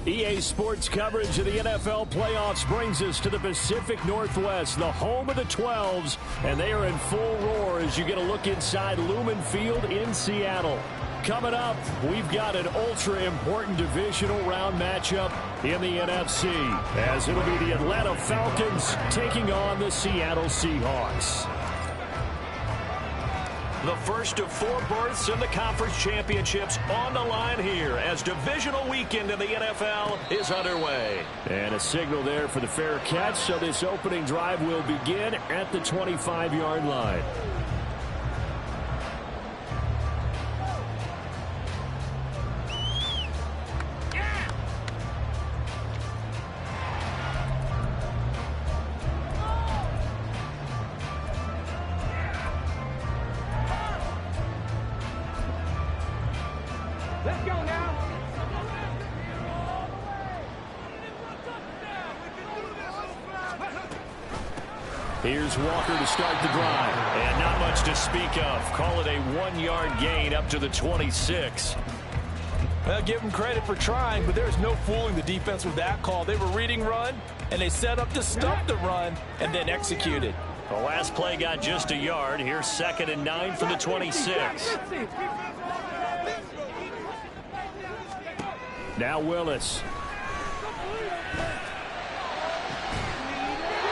EA Sports coverage of the NFL playoffs brings us to the Pacific Northwest, the home of the 12s, and they are in full roar as you get a look inside Lumen Field in Seattle. Coming up, we've got an ultra-important divisional round matchup in the NFC, as it'll be the Atlanta Falcons taking on the Seattle Seahawks. The first of 4 berths in the conference championships on the line here as divisional weekend in the NFL is underway. And a signal there for the fair catch, so this opening drive will begin at the 25-yard line. Here's Walker to start the drive. And not much to speak of. Call it a 1-yard gain up to the 26. Well, give them credit for trying, but there's no fooling the defense with that call. They were reading run, and they set up to stop the run, and then executed. The last play got just a yard. Here's 2nd and 9 from the 26. Now Willis.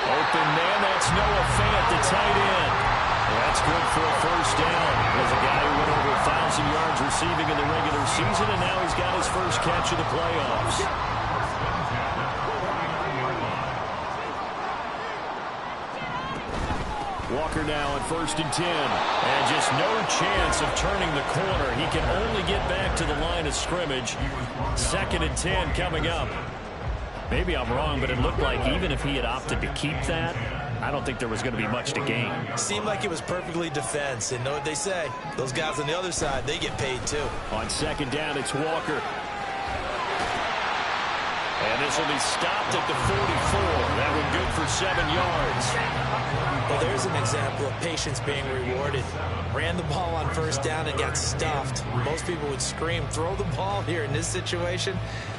Open man, that's Noah Fant, the tight end. That's good for a first down. There's a guy who went over 1,000 yards receiving in the regular season, and now he's got his first catch of the playoffs. Walker now at 1st and 10. And just no chance of turning the corner. He can only get back to the line of scrimmage. 2nd and 10 coming up. Maybe I'm wrong, but it looked like even if he had opted to keep that, I don't think there was going to be much to gain. Seemed like it was perfectly defense. And know what they say? Those guys on the other side, they get paid too. On 2nd down, it's Walker. And this will be stopped at the 44. That one good for 7 yards. Well, there's an example of patience being rewarded. Ran the ball on 1st down and got stuffed. Most people would scream, throw the ball here. In this situation,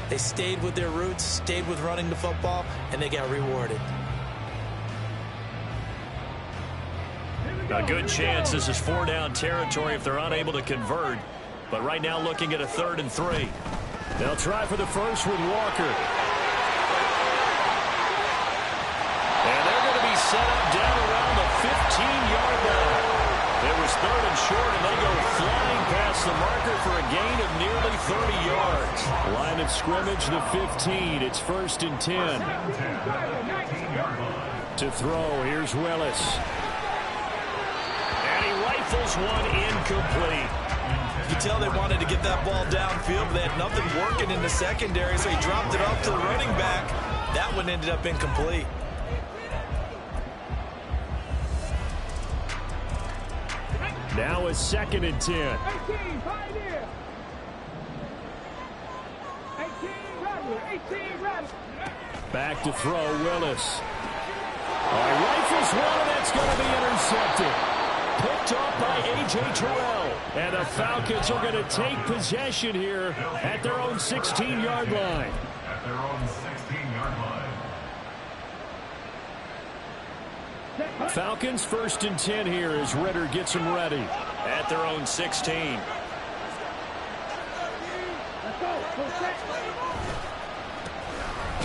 they stayed with their roots, stayed with running the football, and they got rewarded. A good chance this is 4-down territory if they're unable to convert. But right now looking at a 3rd and 3. They'll try for the first with Walker. And they're going to be set up down around the 15-yard line. It was 3rd and short, and they go flying past the marker for a gain of nearly 30 yards. Line of scrimmage, the 15. It's 1st and 10. To throw, here's Willis. And he rifles one incomplete. You can tell they wanted to get that ball downfield, but they had nothing working in the secondary, so he dropped it off to the running back. That one ended up incomplete. Now it's 2nd and 10. 18, right here. 18, right. Back to throw, Willis. He rifles one, and that's going to be intercepted. Picked off by A.J. Terrell. And the Falcons are going to take possession here at their own 16-yard line. Falcons 1st and 10 here as Ritter gets them ready at their own 16.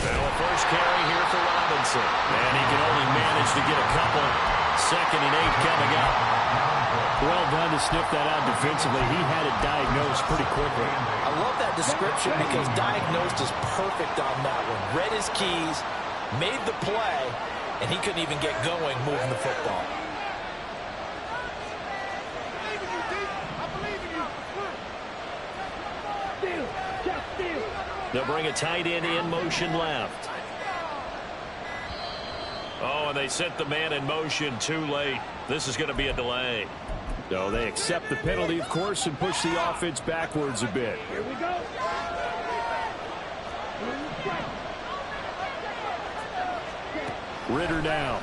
Well, a first carry here for Robinson. And he can only manage to get a couple. 2nd and 8 coming up. Well done to sniff that out defensively. He had it diagnosed pretty quickly. I love that description because diagnosed is perfect on that one. Read his keys, made the play, and he couldn't even get going moving the football. They'll bring a tight end in motion left. Oh, and they sent the man in motion too late. This is going to be a delay. So they accept the penalty, of course, and push the offense backwards a bit. Here we go. Ritter now.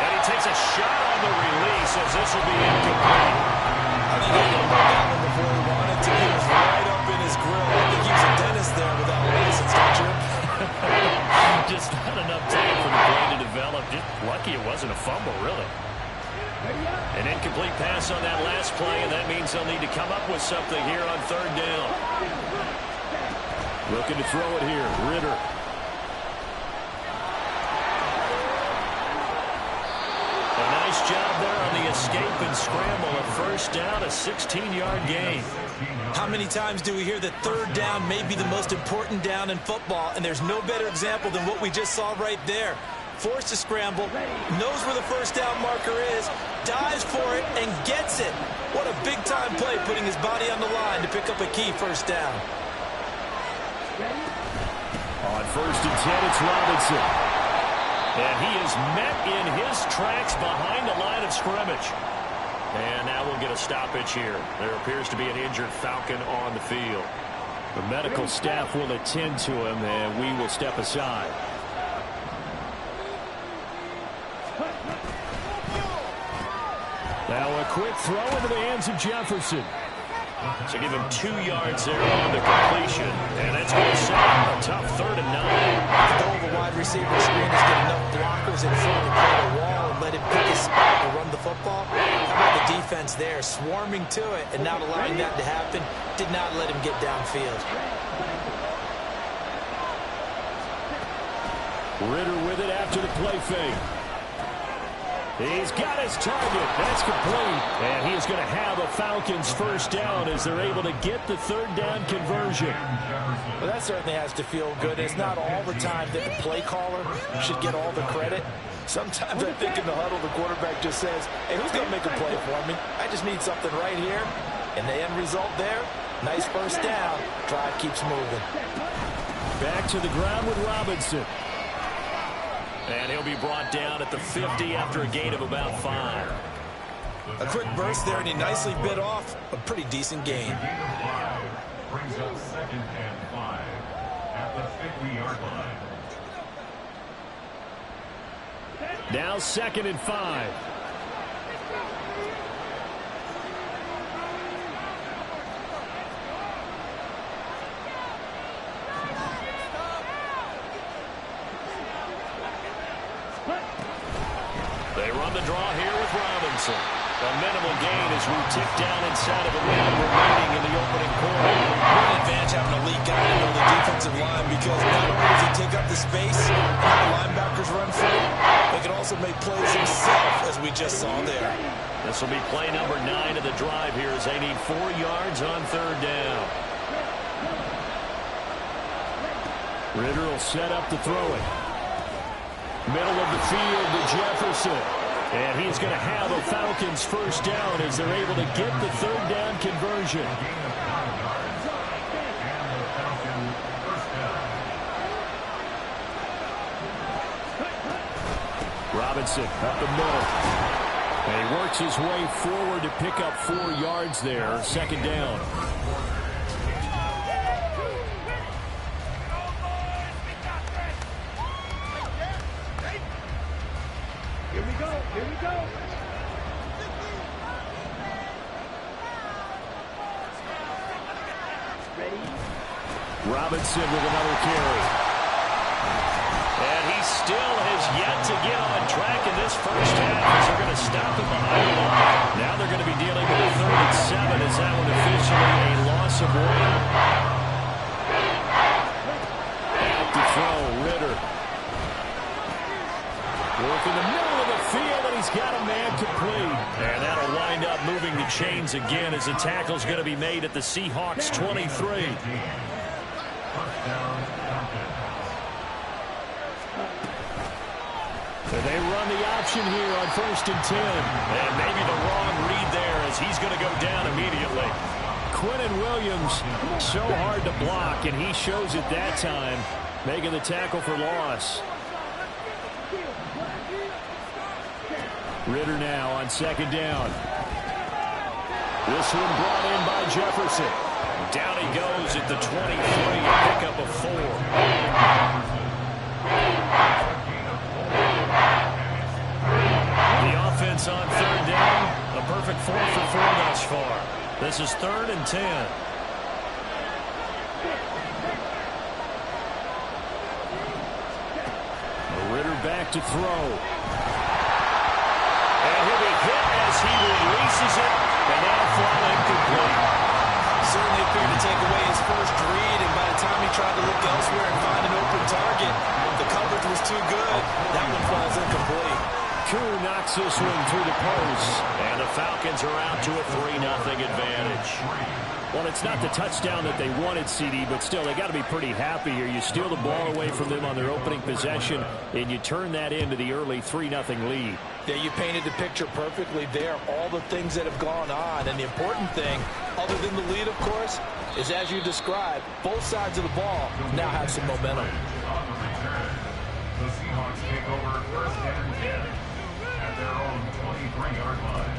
And he takes a shot on the release as this will be incomplete. I think he got that one before he wanted to. He was right up in his his grill. I think he was a dentist there without a license, don't you? Just not enough time for the play to develop. Just lucky it wasn't a fumble, really. An incomplete pass on that last play, and that means they'll need to come up with something here on third down. Looking to throw it here. Ritter. A nice job there on the escape and scramble. A first down, a 16-yard gain. How many times do we hear that third down may be the most important down in football, and there's no better example than what we just saw right there. Forced to scramble, knows where the first down marker is, dives for it, and gets it. What a big-time play, putting his body on the line to pick up a key first down. On first and 10, it's Robinson. And he is met in his tracks behind the line of scrimmage. And now we'll get a stoppage here. There appears to be an injured Falcon on the field. The medical staff will attend to him, and we will step aside. Now a quick throw into the hands of Jefferson. So give him 2 yards there on the completion. And that's going to set up a tough 3rd and 9. The goal of a wide receiver screen is get enough blockers in front to play the wall and let him pick his spot to run the football. How about the defense there, swarming to it and not allowing that to happen? Did not let him get downfield. Ritter with it after the play fake. He's got his target. That's complete. And he is going to have a Falcons first down as they're able to get the 3rd down conversion. Well, that certainly has to feel good. It's not all the time that the play caller should get all the credit. Sometimes I think in the huddle, the quarterback just says, hey, who's going to make a play for me? I just need something right here. And the end result there, nice first down. Drive keeps moving. Back to the ground with Robinson. And he'll be brought down at the 50 after a gain of about 5. A quick burst there, and he nicely bit off a pretty decent gain. Brings up 2nd and 5 at the 50-yard line. Now 2nd and 5. They run the draw here with Robinson. A minimal gain as we tick down inside of a minute remaining in the opening quarter. One advantage having a lead guy on the defensive line, because not only does he take up the space and have the linebackers run free, they can also make plays himself, as we just saw there. This will be play number 9 of the drive here as they need 4 yards on 3rd down. Ritter will set up to throw it. Middle of the field to Jefferson. And he's going to have a Falcons first down as they're able to get the 3rd down conversion. Robinson up the middle. And he works his way forward to pick up 4 yards there. 2nd down. Here we go. Here we go. Ready? Robinson with another carry. And he still has yet to get on track in this first half as they're going to stop him behind the line. Now they're going to be dealing with a 3rd and 7 as that one officially a loss of 1. Out to throw, Ritter. Work in the middle of the field, and he's got a man complete. And that'll wind up moving the chains again as the tackle's going to be made at the Seahawks 23. So they run the option here on 1st and 10. And maybe the wrong read there as he's going to go down immediately. Quinnen Williams, so hard to block, and he shows it that time, making the tackle for loss. Ritter now on 2nd down. This one brought in by Jefferson. Down he goes at the 23, a pickup of 4. The offense on 3rd down, a perfect 4 for 4 thus far. This is 3rd and 10. back to throw. And he'll be hit as he releases it, and that'll fall incomplete. Certainly appeared to take away his first read, and by the time he tried to look elsewhere and find an open target, the coverage was too good. That one falls incomplete. Koo knocks this one through the post, and the Falcons are out to a 3-0 advantage. Well, it's not the touchdown that they wanted, CD, but still, they got to be pretty happy here. You steal the ball away from them on their opening possession, and you turn that into the early 3-0 lead. Yeah, you painted the picture perfectly there, all the things that have gone on. And the important thing, other than the lead, of course, is as you described, both sides of the ball now have some momentum. The Seahawks take over first and 10 at their own 23-yard line.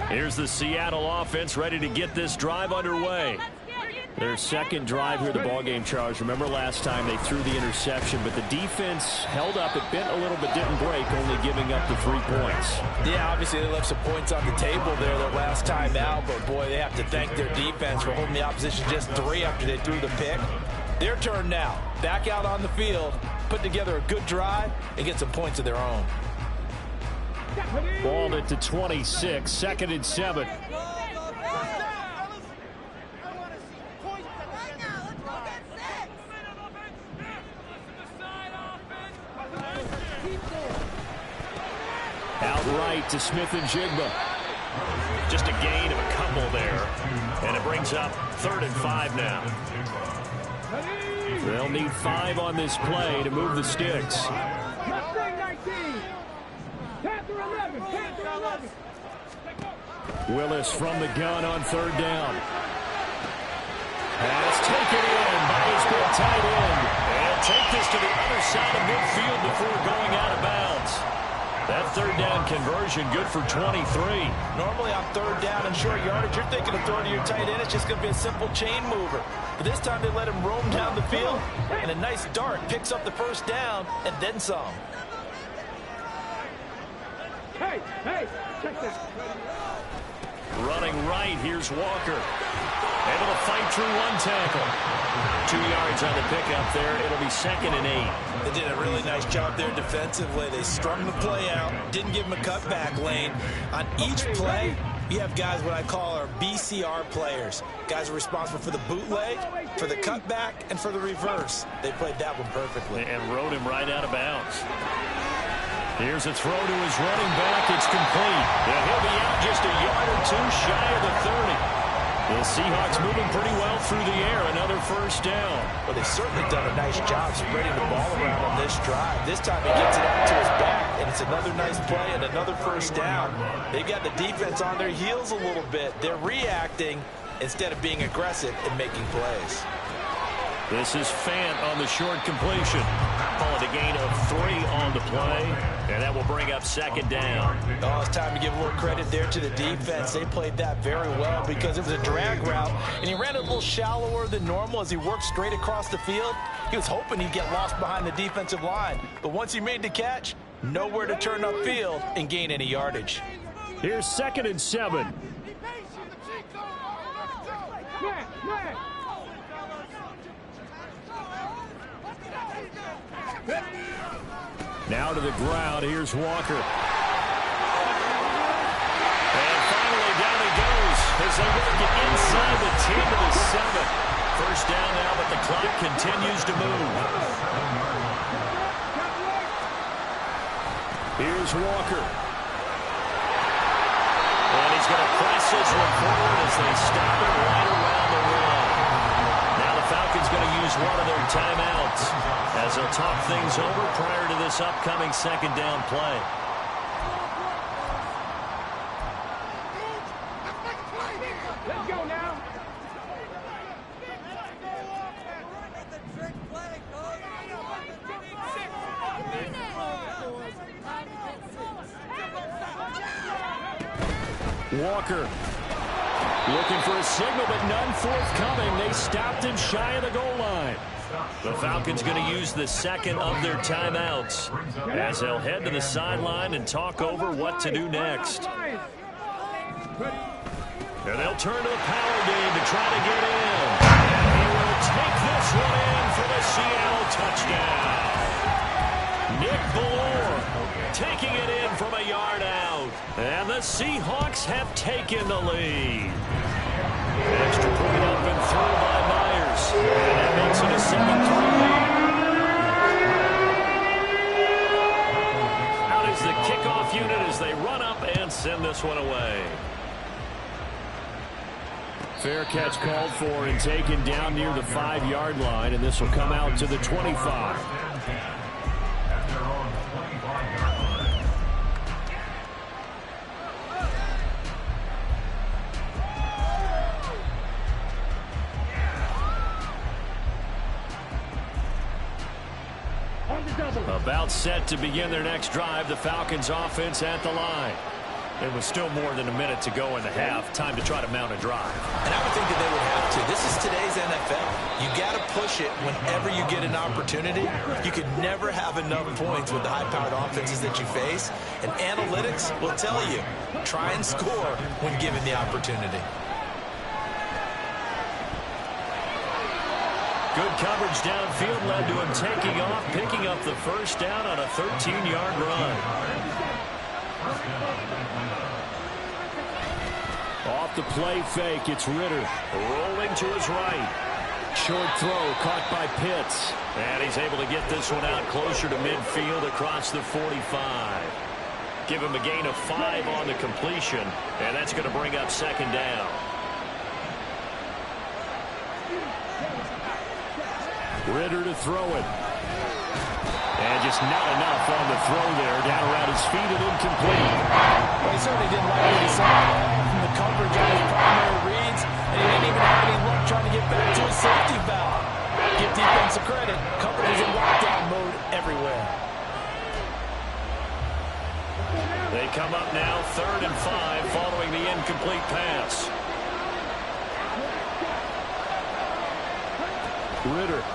Here's the Seattle offense ready to get this drive underway. Their second drive here, the ballgame, Charles. Remember last time they threw the interception, but the defense held up. It bent a little but didn't break, only giving up the 3 points. Yeah, obviously they left some points on the table there their last time out, but boy, they have to thank their defense for holding the opposition just 3 after they threw the pick. Their turn now. Back out on the field, put together a good drive, and get some points of their own. Balled it to 26, 2nd and 7. Outright to Smith and Jigba. Just a gain of a couple there. And it brings up 3rd and 5 now. They'll need 5 on this play to move the sticks. Willis from the gun on 3rd down. Pass taken in by his big tight end. And take this to the other side of midfield before going out of bounds. That 3rd down conversion good for 23. Normally on 3rd down and short yardage, you're thinking of throwing to your tight end. It's just going to be a simple chain mover. But this time they let him roam down the field, and a nice dart picks up the 1st down and then some. Hey, check this. Running right, here's Walker. Able to fight through 1 tackle. 2 yards on the pickup there. It'll be 2nd and 8. They did a really nice job there defensively. They strung the play out, didn't give him a cutback lane. On each play, you have guys what I call our BCR players. Guys are responsible for the bootleg, for the cutback, and for the reverse. They played that one perfectly. And rode him right out of bounds. Here's a throw to his running back. It's complete. And he'll be out just a yard or 2 shy of the 30. The Seahawks moving pretty well through the air. Another 1st down. Well, they've certainly done a nice job spreading the ball around on this drive. This time he gets it out to his back, and it's another nice play and another 1st down. They've got the defense on their heels a little bit. They're reacting instead of being aggressive and making plays. This is Fant on the short completion. Followed a gain of 3 on the play, and that will bring up 2nd down. Oh, it's time to give a little credit there to the defense. They played that very well because it was a drag route, and he ran it a little shallower than normal as he worked straight across the field. He was hoping he'd get lost behind the defensive line, but once he made the catch, nowhere to turn upfield and gain any yardage. Here's 2nd and 7. Now to the ground. Here's Walker. And finally down he goes as they work it inside the 10 to the 7. 1st down now, but the clock continues to move. Here's Walker. And he's going to press this one forward as they stop it right around the line. Now the Falcons going to use one of their timeouts as they'll talk things over prior to this upcoming 2nd down play. Let's go now. Walker looking for a signal, but none forthcoming. They stopped him shy of the goal line. The Falcons going to use the 2nd of their timeouts as they'll head to the sideline and talk over what to do next. And they'll turn to the power game to try to get in. And he will take this one in. Bucs have taken the lead. Extra point up and through by Myers. And that makes it a 7-3 lead. Out is the kickoff unit as they run up and send this one away. Fair catch called for and taken down near the 5-yard line, and this will come out to the 25. About set to begin their next drive, the Falcons offense at the line. It was still more than a minute to go in the half. Time to try to mount a drive. And I would think that they would have to. This is today's NFL. You got to push it whenever you get an opportunity. You could never have enough points with the high-powered offenses that you face. And analytics will tell you, try and score when given the opportunity. Good coverage downfield led to him taking off, picking up the first down on a 13-yard run. Off the play fake, it's Ritter. Rolling to his right. Short throw caught by Pitts. And he's able to get this one out closer to midfield across the 45. Give him a gain of 5 on the completion, and that's going to bring up second down. Ritter to throw it. And just not enough on the throw there. Down around his feet and incomplete. Well, he certainly didn't like what he saw from the coverage on his primary reads, and he didn't even have any luck trying to get back to his safety valve. Give defense a credit. Coverage is in lockdown mode everywhere. They come up now 3rd and 5 following the incomplete pass. Ritter.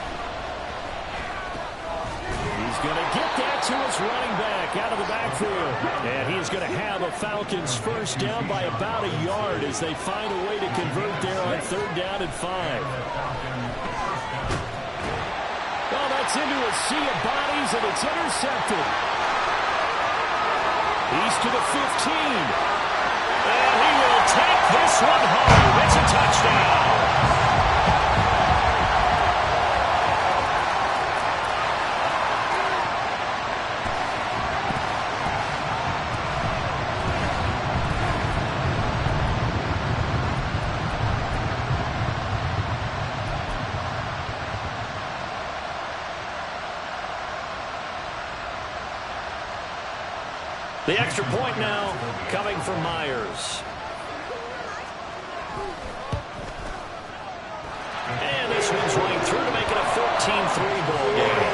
He's going to get that to his running back out of the backfield. And he's going to have a Falcons first down by about a yard as they find a way to convert there on 3rd down and 5. Well, that's into a sea of bodies, and it's intercepted. He's to the 15. And he will take this one home. It's a touchdown. The extra point now coming from Myers. And this one's running through to make it a 14-3 ball game.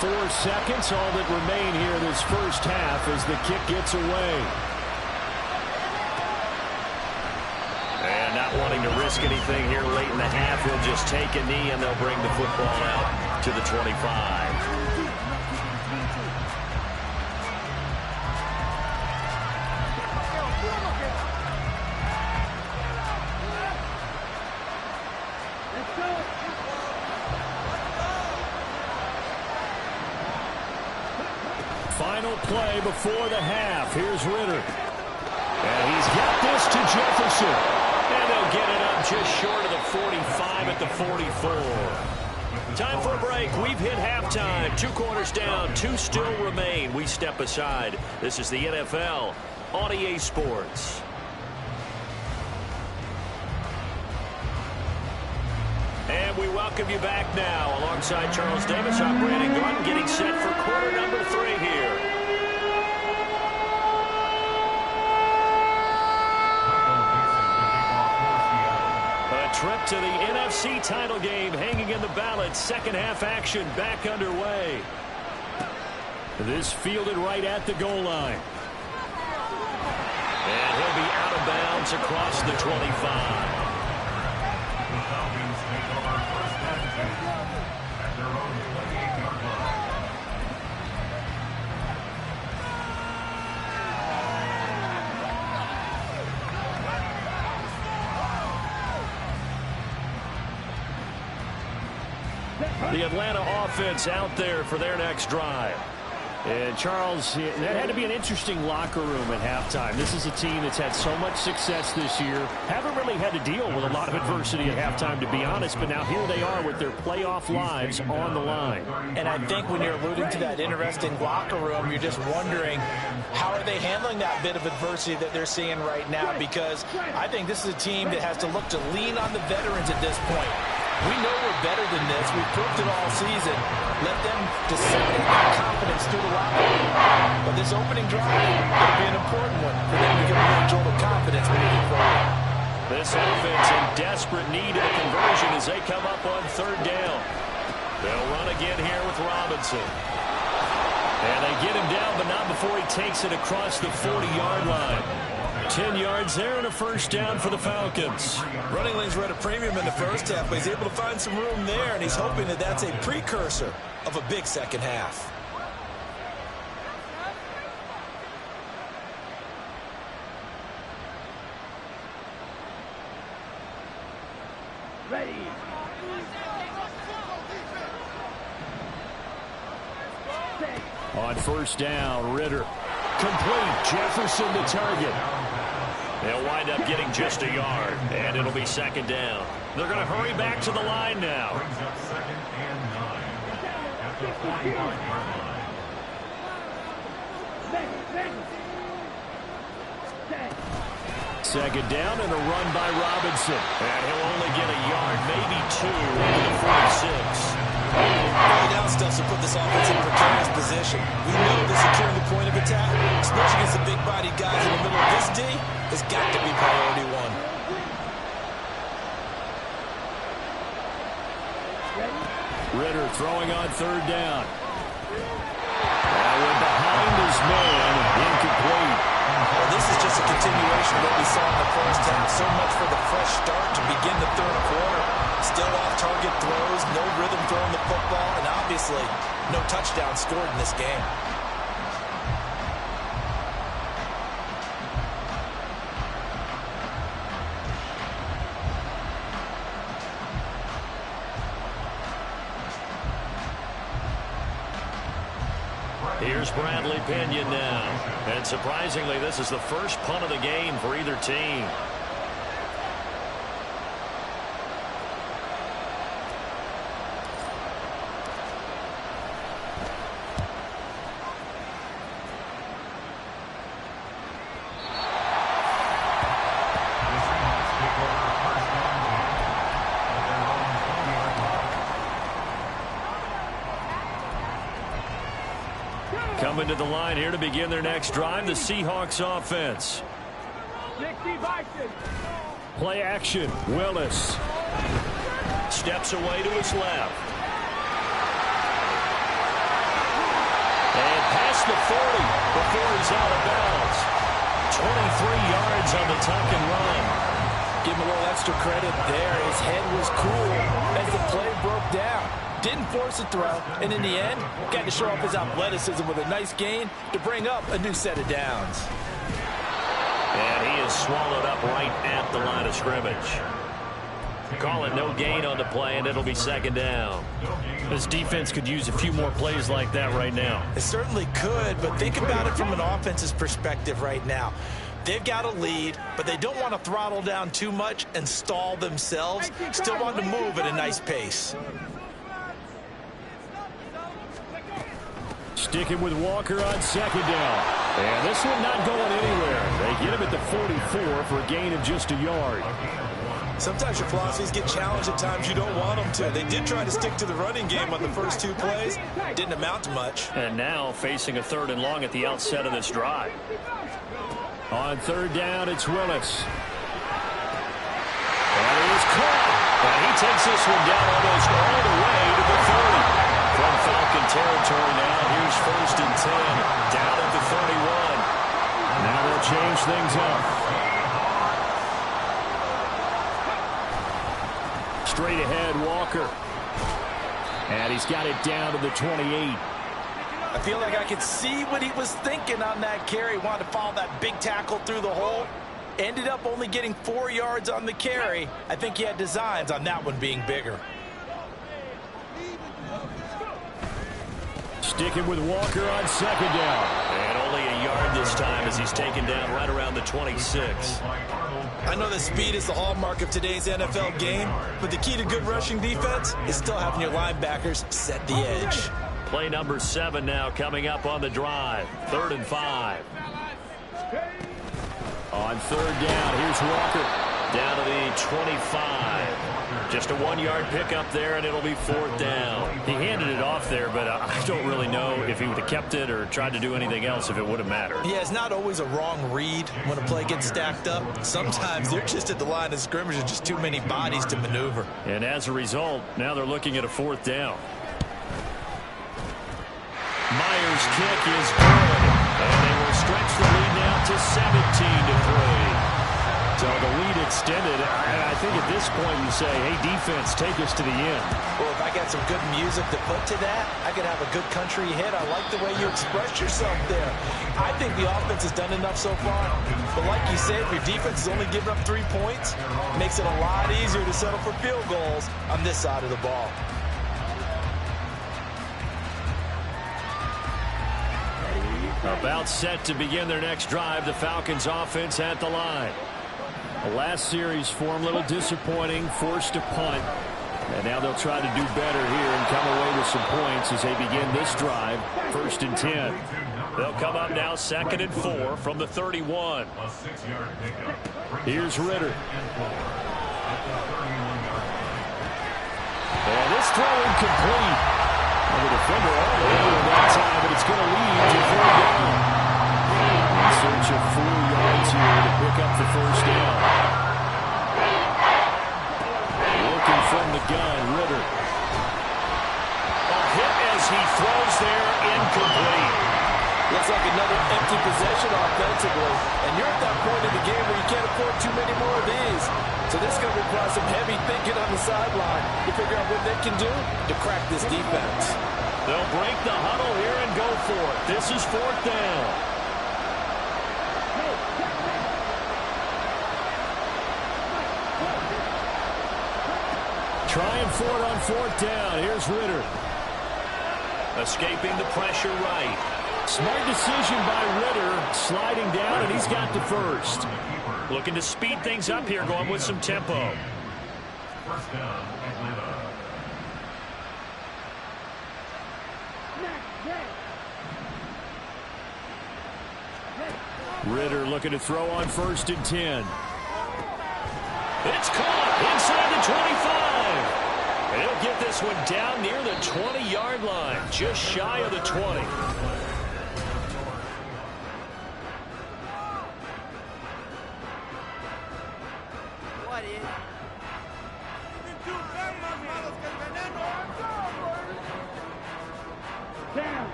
Four seconds, all that remain here this first half as the kick gets away. Not wanting to risk anything here late in the half, he'll just take a knee and they'll bring the football out to the 25. Final play before the half. Here's Ritter. And he's got this to Jefferson. And they'll get it up just short of the 45 at the 44. Time for a break. We've hit halftime. 2 quarters down. 2 still remain. We step aside. This is the NFL on EA Sports. And we welcome you back now. Alongside Charles Davis, I'm Brandon Gordon, getting set for quarter number 3 here. Trip to the NFC title game hanging in the balance. Second half action back underway. This fielded right at the goal line. And he'll be out of bounds across the 25. The Atlanta offense out there for their next drive. And, Charles, that had to be an interesting locker room at halftime. This is a team that's had so much success this year. Haven't really had to deal with a lot of adversity at halftime, to be honest. But now here they are with their playoff lives on the line. And I think when you're alluding to that interesting locker room, you're just wondering, how are they handling that bit of adversity that they're seeing right now? Because I think this is a team that has to look to lean on the veterans at this point. We know we're better than this. We've proved it all season. Let them disseminate that confidence through the locker room. But this opening drive will be an important one for them to get a little jolt of confidence moving forward. This offense in desperate need of a conversion as they come up on third down. They'll run again here with Robinson. And they get him down, but not before he takes it across the 40-yard line. 10 yards there and a first down for the Falcons. Running lanes were at a premium in the first half, but he's able to find some room there, and he's hoping that that's a precursor of a big second half. Ready. On first down, Ritter. Complete. Jefferson the target. They'll wind up getting just a yard, and it'll be second down. They're going to hurry back to the line now. Brings up 2nd and 9 at the 45-yard line. Second down and a run by Robinson. And he'll only get a yard, maybe two, into the 46. Early down stuff to put this offense in a precarious position. We know that securing the point of attack, especially against the big-bodied guys in the middle of this D, has got to be priority one. Ritter throwing on third down. That went behind his man, incomplete. Well, this is just a continuation of what we saw in the first half. So much for the fresh start to begin the third quarter. Still off-target throws, no rhythm throwing the football, and obviously no touchdown scored in this game. Here's Bradley Pinion now. And surprisingly, this is the first punt of the game for either team. Coming to the line here to begin their next drive, the Seahawks offense. Play action, Willis. Steps away to his left. And past the 40 before he's out of bounds. 23 yards on the tuck and run. Give him a little extra credit there. His head was cool as the play broke down. Didn't force a throw, and in the end, got to show off his athleticism with a nice gain to bring up a new set of downs. And he is swallowed up right at the line of scrimmage. Call it no gain on the play, and it'll be second down. This defense could use a few more plays like that right now. It certainly could, but think about it from an offense's perspective right now. They've got a lead, but they don't want to throttle down too much and stall themselves. Still want to move at a nice pace. Sticking with Walker on second down. And this one not going anywhere. They get him at the 44 for a gain of just a yard. Sometimes your philosophies get challenged at times you don't want them to. They did try to stick to the running game on the first two plays. Didn't amount to much. And now facing a third and long at the outset of this drive. On third down, it's Willis. And it is caught. And he takes this one down almost all the way to the 30. From Falcon territory now, here's 1st and 10. Down at the 31. Now they'll change things up. Straight ahead, Walker. And he's got it down to the 28. I feel like I could see what he was thinking on that carry. Wanted to follow that big tackle through the hole. Ended up only getting 4 yards on the carry. I think he had designs on that one being bigger. sticking with Walker on second down. And only a yard this time as he's taken down right around the 26. I know that speed is the hallmark of today's NFL game, but the key to good rushing defense is still having your linebackers set the edge. Play number 7 now coming up on the drive. 3rd and 5. On 3rd down, here's Walker. Down to the 25. Just a 1-yard pickup there, and it'll be 4th down. He handed it off there, but I don't really know if he would have kept it or tried to do anything else if it would have mattered. Yeah, it's not always a wrong read when a play gets stacked up. Sometimes they're just at the line of scrimmage and just too many bodies to maneuver. And as a result, now they're looking at a 4th down. Myers' kick is good, and they will stretch the lead now to 17-3. So the lead extended. I think at this point you say, hey, defense, take us to the end. Well, if I got some good music to put to that, I could have a good country hit. I like the way you express yourself there. I think the offense has done enough so far. But like you said, if your defense is only giving up 3 points, it makes it a lot easier to settle for field goals on this side of the ball. About set to begin their next drive, the Falcons offense at the line. The last series for them, a little disappointing, forced to punt. And now they'll try to do better here and come away with some points as they begin this drive. 1st and 10. They'll come up now 2nd and 4 from the 31. Here's Ritter. And this throw incomplete. And the defender all over that time, but it's going to lead to 4th down. In search of 4 yards here to pick up the 1st down. Working from the gun, Ritter. A hit as he throws there, incomplete. Looks like another empty possession offensively. And you're at that point in the game where you can't afford too many more of these. So this is going to require some heavy thinking on the sideline to figure out what they can do to crack this defense. They'll break the huddle here and go for it. This is 4th down. Trying for it on 4th down. Here's Ritter. Escaping the pressure right. Smart decision by Ritter, sliding down, and he's got the 1st. Looking to speed things up here, going with some tempo. 1st down, Atlanta. Ritter looking to throw on 1st and 10. It's caught inside the 25. And he'll get this one down near the 20-yard line, just shy of the 20.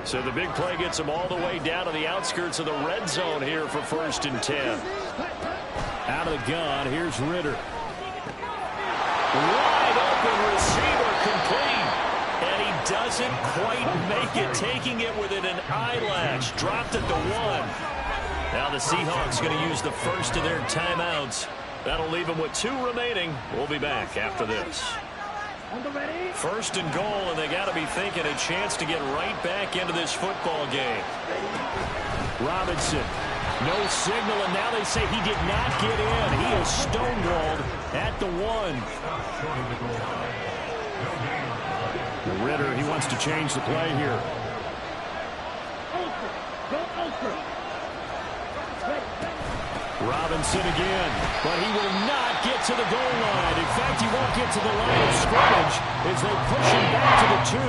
So the big play gets them all the way down to the outskirts of the red zone here for 1st and 10. Out of the gun, here's Ritter. Wide open receiver, complete. And he doesn't quite make it, taking it within an eyelash. Dropped at the 1. Now the Seahawks going to use the 1st of their timeouts. That'll leave them with 2 remaining. We'll be back after this. 1st and goal, and they got to be thinking a chance to get right back into this football game. Robinson, no signal, and now they say he did not get in. He is stonewalled at the 1. Ritter, he wants to change the play here. Robinson again, but he will not get to the goal line. In fact, he won't get to the line of scrimmage as they push him back to the 2.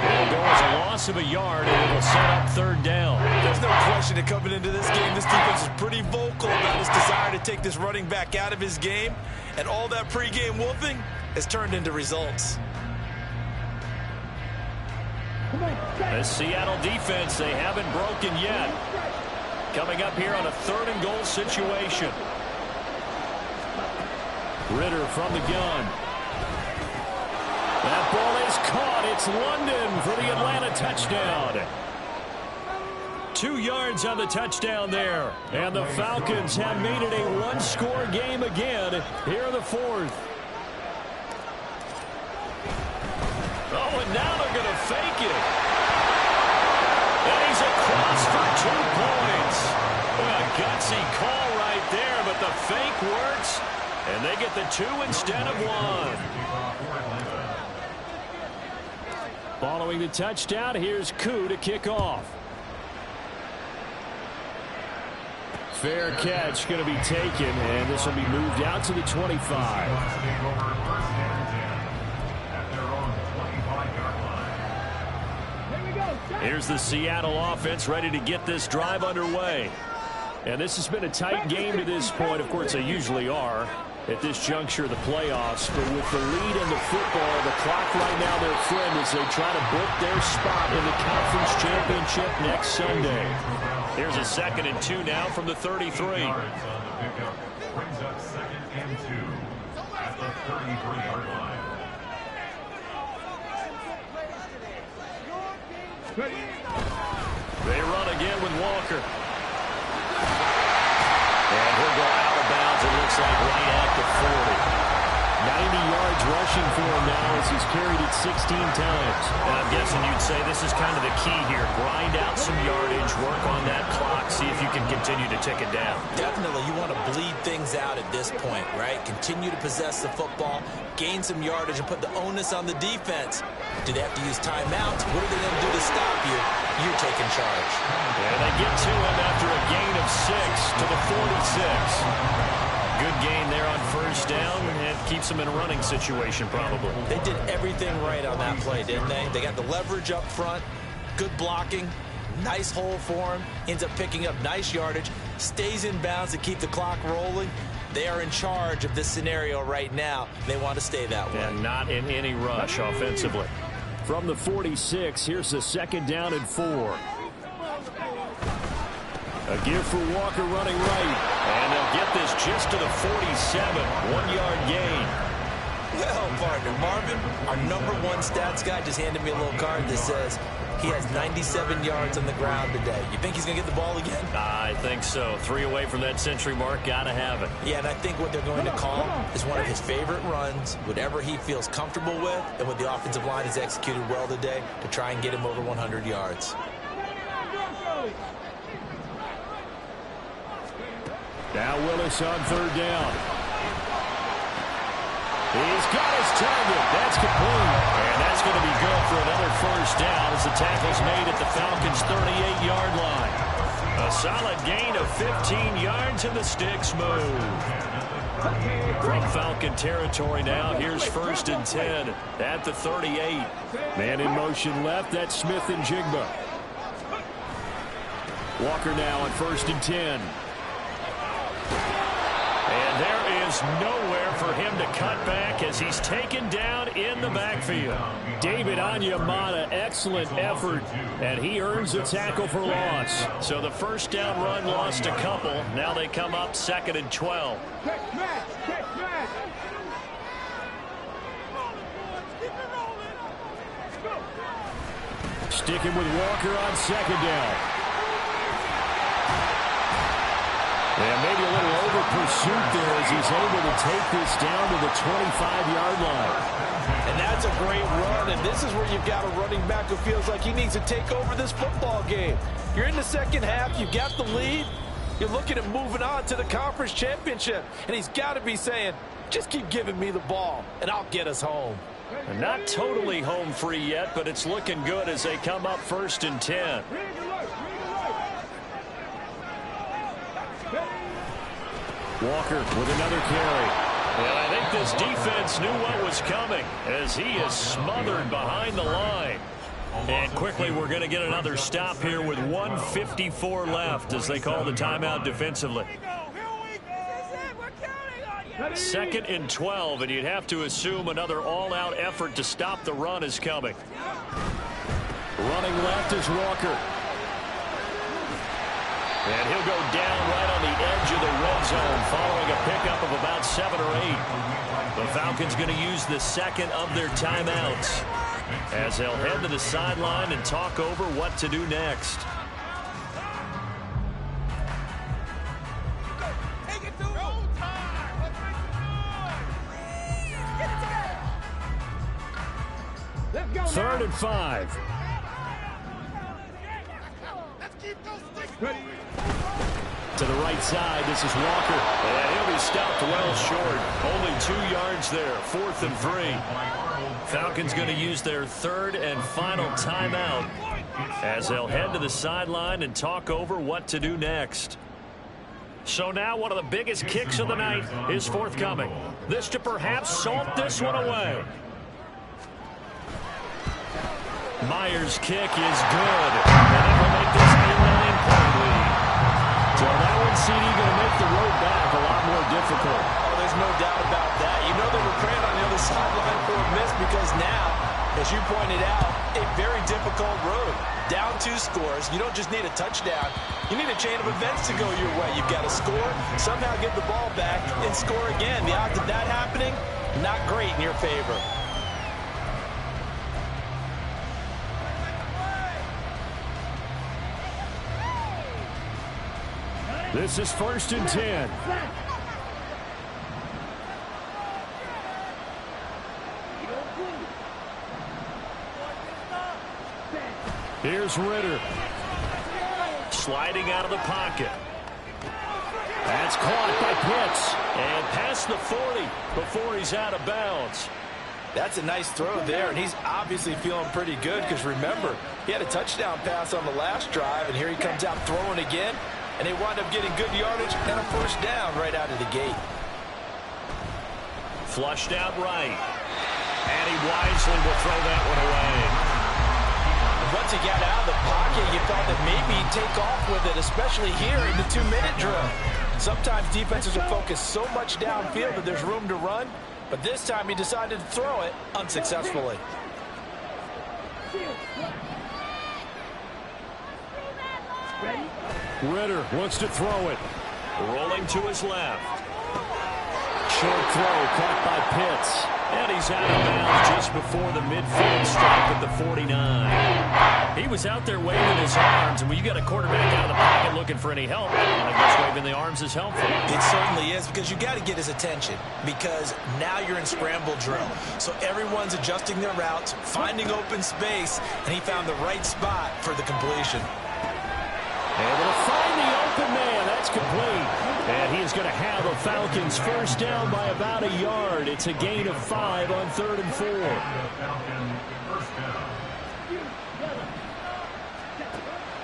It'll go as a loss of a yard, and it'll set up 3rd down. There's no question that coming into this game, this defense is pretty vocal about his desire to take this running back out of his game, and all that pregame wolfing has turned into results. This Seattle defense, they haven't broken yet. Coming up here on a 3rd and goal situation. Ritter from the gun. That ball is caught. It's London for the Atlanta touchdown. 2 yards on the touchdown there. And the Falcons have made it a 1-score game again here in the 4th. Oh, and now they're going to fake it. the fake works, and they get the 2 instead of 1. Following the touchdown, here's Koo to kick off. Fair catch going to be taken, and this will be moved out to the 25. Here's the Seattle offense ready to get this drive underway. And this has been a tight game to this point. Of course, they usually are at this juncture of the playoffs. But with the lead in the football, the clock right now their friend as they try to book their spot in the conference championship next Sunday. Here's a 2nd and 2 now from the 33. Brings up 2nd and 2 at the 33-yard line. They run again with Walker. And he'll go out of bounds, it looks like, right at the 40. 90 yards rushing for him now as he's carried it 16 times. And I'm guessing you'd say this is kind of the key here. Grind out some yardage, work on that clock, see if you can continue to tick it down. Definitely, you want to bleed things out at this point, right? Continue to possess the football, gain some yardage, and put the onus on the defense. Do they have to use timeouts? What are they going to do to stop you? You're taking charge. And they get to him after a gain of 6 to the 46. Good gain there on first down, and keeps them in a running situation probably. They did everything right on that play, didn't they? They got the leverage up front, good blocking, nice hole for him, ends up picking up nice yardage, stays in bounds to keep the clock rolling. They are in charge of this scenario right now. They want to stay that way. And not in any rush offensively. From the 46, here's the 2nd down and 4. A give for Walker running right. And they'll get this just to the 47. 1-yard gain. Well, partner, Marvin, our #1 stats guy, just handed me a little card that says he has 97 yards on the ground today. You think he's going to get the ball again? I think so. 3 away from that century mark. Got to have it. Yeah, and I think what they're going to call is one of his favorite runs, whatever he feels comfortable with, and what the offensive line has executed well today to try and get him over 100 yards. Now Willis on 3rd down. He's got his target. That's complete. And that's going to be good for another first down as the tackle's made at the Falcons' 38-yard line. A solid gain of 15 yards and the sticks move. From Falcon territory now, here's 1st and 10 at the 38. Man in motion left. That's Smith and Jigba. Walker now on 1st and 10. And there is nowhere for him to cut back as he's taken down in the backfield. David Onyemata, excellent effort, and he earns a tackle for loss. So the first down run lost a couple. Now they come up 2nd and 12. Sticking with Walker on 2nd down. And maybe a little over pursuit there as he's able to take this down to the 25-yard line. And that's a great run, and this is where you've got a running back who feels like he needs to take over this football game. You're in the second half, you've got the lead, you're looking at moving on to the conference championship, and he's got to be saying, just keep giving me the ball, and I'll get us home. And not totally home free yet, but it's looking good as they come up 1st and 10. Walker with another carry. And I think this defense knew what was coming as he is smothered behind the line. And quickly we're going to get another stop here with 1:54 left as they call the timeout defensively. 2nd and 12, and you'd have to assume another all-out effort to stop the run is coming. Running left is Walker. And he'll go down right on the edge of the red zone following a pickup of about 7 or 8. The Falcons going to use the 2nd of their timeouts as they'll head to the sideline and talk over what to do next. Third and 5. To the right side, this is Walker. And he'll be stopped well short. Only 2 yards there, 4th and 3. Falcons going to use their 3rd and final timeout as they'll head to the sideline and talk over what to do next. So now one of the biggest kicks of the night is forthcoming. This to perhaps salt this one away. Myers' kick is good. And it will make this a 9-point lead. So that one, CD, going to make the road back a lot more difficult. Oh, there's no doubt about that. You know they were praying on the other sideline for a miss because now, as you pointed out, a very difficult road. Down 2 scores. You don't just need a touchdown. You need a chain of events to go your way. You've got to score, somehow get the ball back, and score again. The odds of that happening, not great in your favor. This is 1st and 10. Here's Ritter. Sliding out of the pocket. That's caught by Pitts. And past the 40 before he's out of bounds. That's a nice throw there, and he's obviously feeling pretty good because, remember, he had a touchdown pass on the last drive, and here he comes out throwing again, and they wind up getting good yardage and a 1st down right out of the gate. Flushed out right. And he wisely will throw that one away. Once he got out of the pocket, you thought that maybe he'd take off with it, especially here in the 2-minute drill. Sometimes defenses are focused so much downfield that there's room to run, but this time he decided to throw it unsuccessfully. Ritter wants to throw it. Rolling to his left. Short throw caught by Pitts. And he's out of bounds just before the midfield stripe at the 49. He was out there waving his arms, and when you got a quarterback out of the pocket looking for any help, I guess waving the arms is helpful. It certainly is, because you got to get his attention, because now you're in scramble drill. So everyone's adjusting their routes, finding open space, and he found the right spot for the completion. Able to find the open man. That's complete. And he is going to have a Falcons 1st down by about a yard. It's a gain of 5 on 3rd and 4.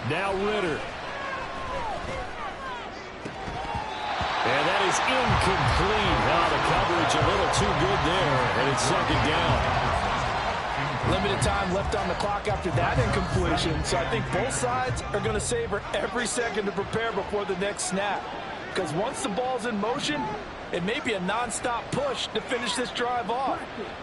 Now Ritter. And that is incomplete. Now the coverage a little too good there. And it's 2nd down. Limited time left on the clock after that incompletion, so I think both sides are going to savor every second to prepare before the next snap. Because once the ball's in motion, it may be a non-stop push to finish this drive off.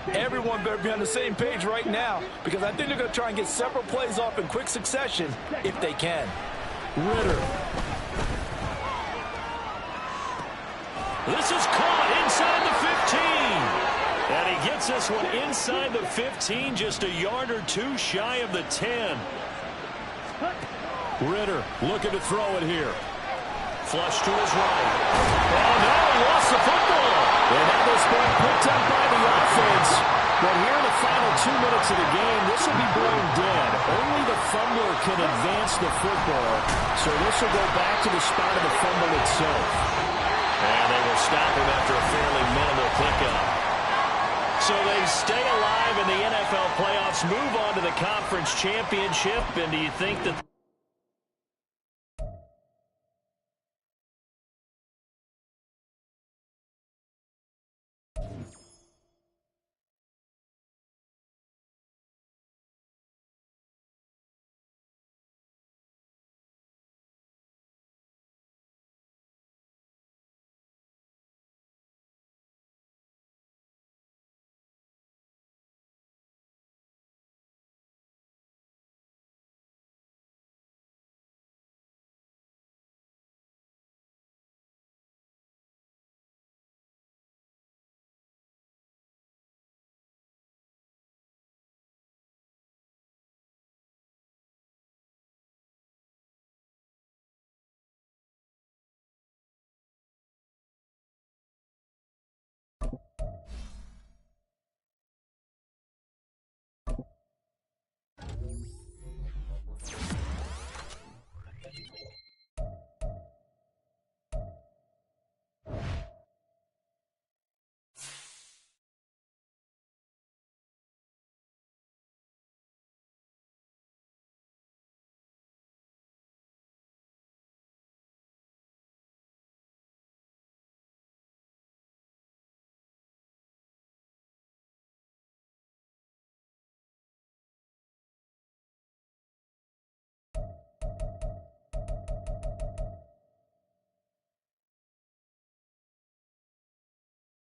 Everyone better be on the same page right now, because I think they're going to try and get several plays off in quick succession if they can. Ritter. This is caught inside the 15. And he gets this one inside the 15, just a yard or 2 shy of the 10. Ritter looking to throw it here. Flush to his right. Oh, no, he lost the football. And that was being picked up by the offense. But here in the final 2 minutes of the game, this will be blown dead. Only the fumbler can advance the football. So this will go back to the spot of the fumble itself. And they will stop him after a fairly minimal pickup. So they stay alive in the NFL playoffs, move on to the conference championship, and do you think that